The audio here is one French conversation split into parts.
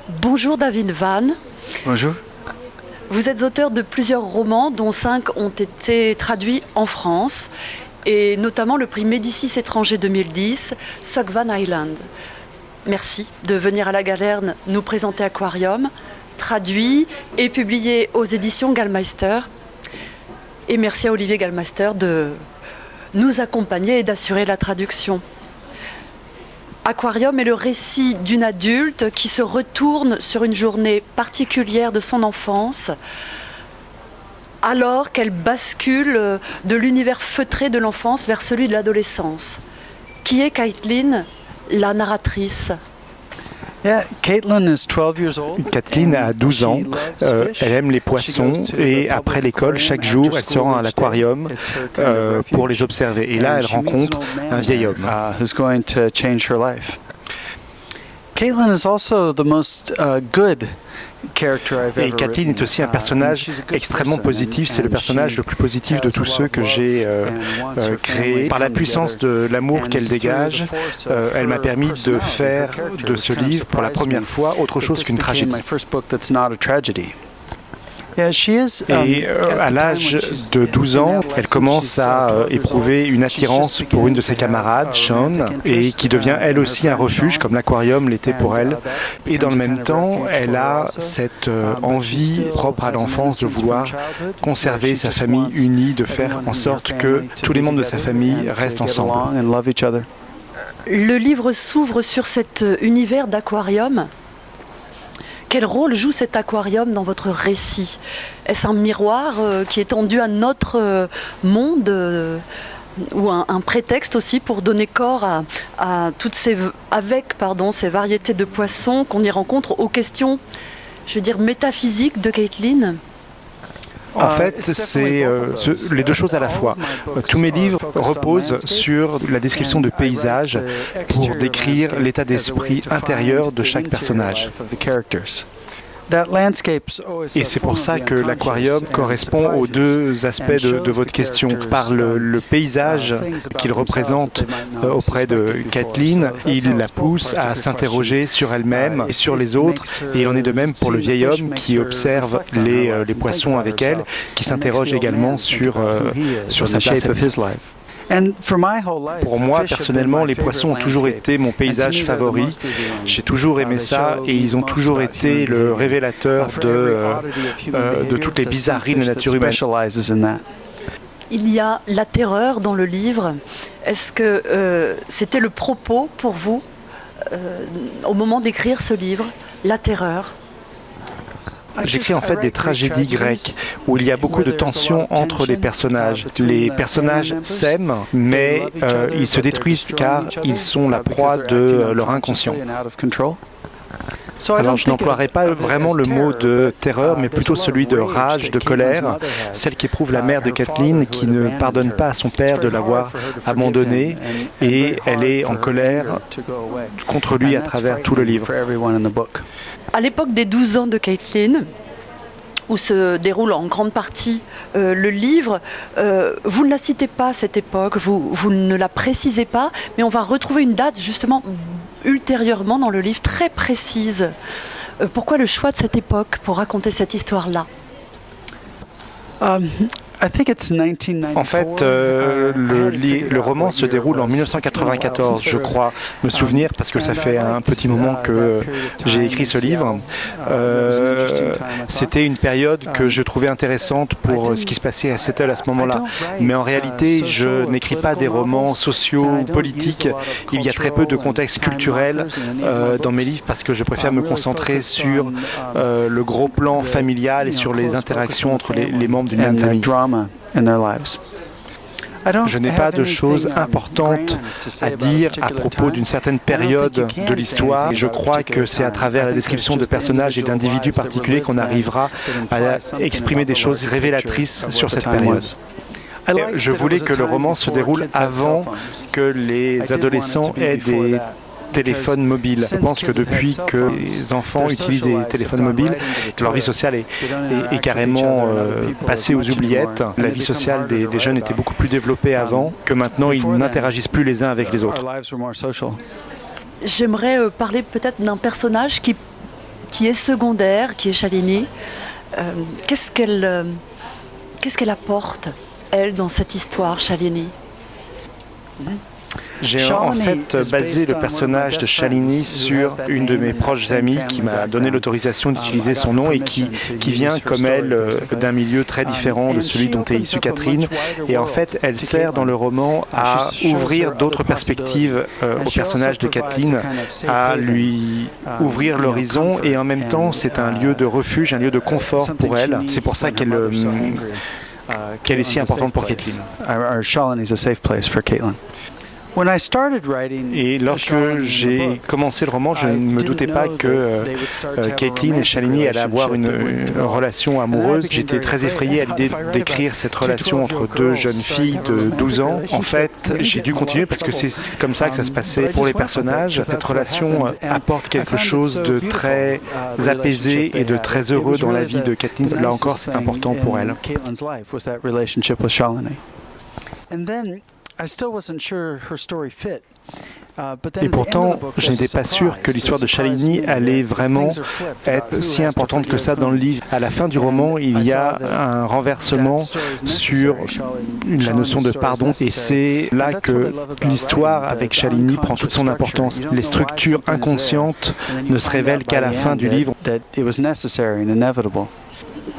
Bonjour David Van. Bonjour. Vous êtes auteur de plusieurs romans dont 5 ont été traduits en France et notamment le prix Médicis étranger 2010, Sogvan Island. Merci de venir à la Galerne nous présenter Aquarium, traduit et publié aux éditions Gallmeister. Et merci à Olivier Gallmeister de nous accompagner et d'assurer la traduction. Aquarium est le récit d'une adulte qui se retourne sur une journée particulière de son enfance alors qu'elle bascule de l'univers feutré de l'enfance vers celui de l'adolescence. Qui est Caitlin, la narratrice ? Kathleen a 12 ans, elle aime les poissons et après l'école, chaque jour, elle se rend à l'aquarium pour les observer. Et là, elle rencontre un vieil homme. Caitlin is also the most good character I've Et ever Kathleen est aussi un personnage extrêmement positif. C'est le personnage le plus positif de tous ceux que j'ai créés. Par la puissance de l'amour qu'elle dégage, elle m'a permis de faire de ce livre, pour la première fois, autre chose qu'une tragédie. Et à l'âge de 12 ans, elle commence à éprouver une attirance pour une de ses camarades, Sean, et qui devient elle aussi un refuge, comme l'aquarium l'était pour elle. Et dans le même temps, elle a cette envie propre à l'enfance de vouloir conserver sa famille unie, de faire en sorte que tous les membres de sa famille restent ensemble. Le livre s'ouvre sur cet univers d'aquarium. Quel rôle joue cet aquarium dans votre récit ? Est-ce un miroir qui est tendu à notre monde ou un prétexte aussi pour donner corps à toutes ces variétés de poissons qu'on y rencontre aux questions, je veux dire, métaphysiques de Caitlin ? En fait, c'est les deux choses à la fois. Tous mes livres reposent sur la description de paysages pour décrire l'état d'esprit intérieur de chaque personnage. Et c'est pour ça que l'aquarium correspond aux deux aspects de votre question. Par le paysage qu'il représente auprès de Kathleen, il la pousse à s'interroger sur elle-même et sur les autres. Et il en est de même pour le vieil homme qui observe les poissons avec elle, qui s'interroge également sur sa place à lui. Pour moi, personnellement, les poissons ont toujours été mon paysage favori. J'ai toujours aimé ça et ils ont toujours été le révélateur de toutes les bizarreries de la nature humaine. Il y a la terreur dans le livre. Est-ce que c'était le propos pour vous au moment d'écrire ce livre, la terreur ? J'écris en fait des tragédies grecques où il y a beaucoup de tensions entre les personnages. Les personnages s'aiment, mais ils se détruisent car ils sont la proie de leur inconscient. Alors je n'emploierai pas vraiment le mot de terreur, mais plutôt celui de rage, de colère, celle qu'éprouve la mère de Kathleen qui ne pardonne pas à son père de l'avoir abandonnée et elle est en colère contre lui à travers tout le livre. À l'époque des 12 ans de Caitlin, où se déroule en grande partie le livre, vous ne la citez pas cette époque, vous ne la précisez pas, mais on va retrouver une date justement ultérieurement dans le livre très précise. Pourquoi le choix de cette époque pour raconter cette histoire-là ? En fait, le roman se déroule en 1994, je crois, me souvenir, parce que ça fait un petit moment que j'ai écrit ce livre. C'était une période que je trouvais intéressante pour ce qui se passait à Seattle à ce moment-là. Mais en réalité, je n'écris pas des romans sociaux, politiques. Il y a très peu de contexte culturel dans mes livres parce que je préfère me concentrer sur le gros plan familial et sur les interactions entre les membres d'une même famille. Je n'ai pas de choses importantes à dire à propos d'une certaine période de l'histoire. Je crois que c'est à travers la description de personnages et d'individus particuliers qu'on arrivera à exprimer des choses révélatrices sur cette période. Je voulais que le roman se déroule avant que les adolescents aient des téléphones mobiles. Je pense que depuis que les enfants utilisent des téléphones mobiles, leur vie sociale est carrément passée aux oubliettes. La vie sociale des jeunes était beaucoup plus développée avant, que maintenant ils n'interagissent plus les uns avec les autres. J'aimerais parler peut-être d'un personnage qui qui est secondaire, qui est Shalini. Qu'est-ce qu'elle apporte, elle, dans cette histoire, Shalini? J'ai en fait basé le personnage de Shalini sur une de mes proches amies qui m'a donné l'autorisation d'utiliser son nom et qui vient comme elle d'un milieu très différent de celui dont est issue Catherine. Et en fait, elle sert dans le roman à ouvrir d'autres perspectives au personnage de Kathleen, à lui ouvrir l'horizon et en même temps, c'est un lieu de refuge, un lieu de confort pour elle. C'est pour ça qu'elle est si importante pour Kathleen. Shalini is a safe place for Caitlin. Et lorsque j'ai commencé le roman, je ne me doutais pas que Caitlin et Shalini allaient avoir une relation amoureuse. J'étais très effrayé à l'idée d'écrire cette relation entre deux jeunes filles de 12 ans. En fait, j'ai dû continuer parce que c'est comme ça que ça se passait pour les personnages. Cette relation apporte quelque chose de très apaisé et de très heureux dans la vie de Caitlin. Là encore, c'est important pour elle. Et pourtant, je n'étais pas sûr que l'histoire de Shalini allait vraiment être si importante que ça dans le livre. À la fin du roman, il y a un renversement sur la notion de pardon et c'est là que l'histoire avec Shalini prend toute son importance. Les structures inconscientes ne se révèlent qu'à la fin du livre.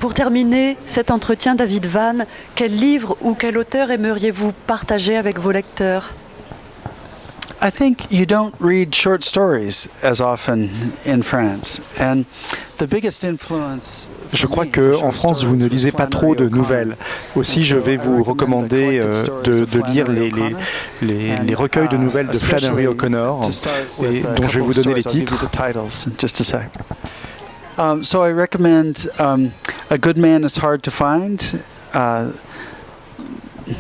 Pour terminer cet entretien, David Van, quel livre ou quel auteur aimeriez-vous partager avec vos lecteurs? I think you don't read short stories as often in France, and the biggest influence. Je crois qu'en France, vous ne lisez pas trop de nouvelles. Aussi, je vais vous recommander de lire les recueils de nouvelles de Flannery O'Connor, et dont je vais vous donner les titres. So I recommend A Good Man is Hard to Find.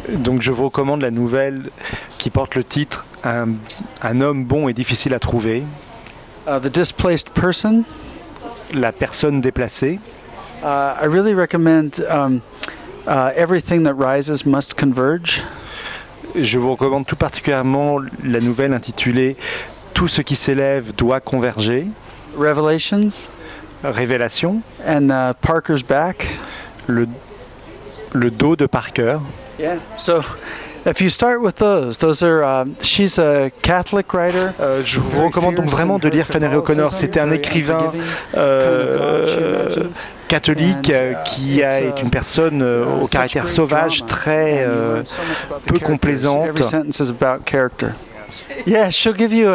Donc je vous recommande la nouvelle qui porte le titre Un homme bon et difficile à trouver. The Displaced Person. La personne déplacée. I really recommend Everything That Rises Must Converge. Je vous recommande tout particulièrement la nouvelle intitulée Tout ce qui s'élève doit converger. Revelations. Révélation. And Parker's Back. Le dos de Parker. Yeah. So, if you start with those are she's a Catholic writer. Je vous recommande donc vraiment de lire Flannery O'Connor. C'était un écrivain catholique qui est une personne au caractère sauvage, très peu complaisante. Every sentence is about character. Yeah, she'll give you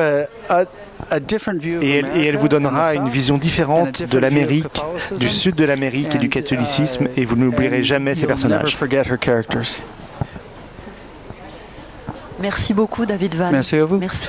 Et elle vous donnera une vision différente de l'Amérique, du sud de l'Amérique et du catholicisme, et vous n'oublierez jamais ces personnages. Merci beaucoup, David Van. Merci à vous. Merci.